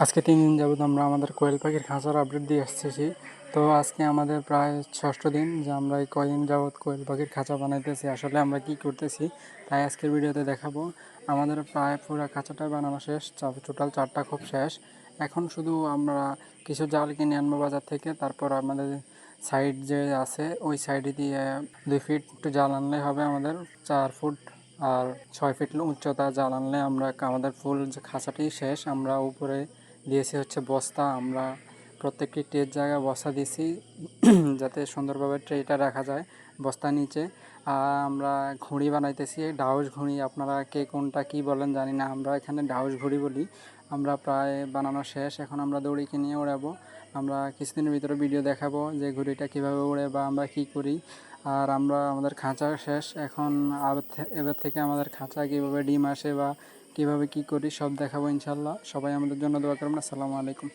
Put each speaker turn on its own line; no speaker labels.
আজকে ৩ দিন যাবত আমরা আমাদের কোয়েল পাখির খাঁচার আপডেট দিয়ে আসতেছি। তো আজকে আমাদের প্রায় ৬ষ্ঠ দিন যে আমরা এই কয়দিন যাবত কোয়েল পাখির খাঁচা বানাইতেছি। আসলে আমরা কি করতেছি তাই আজকের ভিডিওতে দেখাবো। আমাদের প্রায় পুরো খাঁচাটা বানানো শেষ, টোটাল 4টা খোপ শেষ। এখন শুধু আমরা কিছু জাল কিনে আনবো বাজার থেকে, তারপর আমাদের সাইড যে আছে ওই সাইডে দিয়ে 2 ফিট জাল আনলে হবে। আমাদের 4 ফুট আর 6 ফিট উচ্চতা জাল আনলে আমরা আমাদের ফুল যে খাঁচাটি শেষ। আমরা উপরে দিয়েছি হচ্ছে বস্তা। আমরা প্রত্যেকটি ট্রের জায়গায় বস্তা দিয়েছি যাতে সুন্দরভাবে ট্রেটা রাখা যায় বস্তার নিচে। আর আমরা ঘুড়ি বানাইতেছি, ডাউস ঘুড়ি। আপনারা কে কোনটা কি বলেন জানি না, আমরা এখানে ডাউস ঘুড়ি বলি। আমরা প্রায় বানানো শেষ, এখন আমরা দড়িকে নিয়ে উড়াবো। আমরা কিছুদিনের ভিতরে ভিডিও দেখাবো যে ঘুড়িটা কীভাবে উড়ে বা আমরা কী করি। আর আমরা আমাদের খাঁচা শেষ, এখন এবার থেকে আমাদের খাঁচা কীভাবে ডিম আসে বা কীভাবে কী করি সব দেখাবো ইনশাল্লাহ। সবাই আমাদের জন্য দোয়া করবেন। আসসালামু আলাইকুম।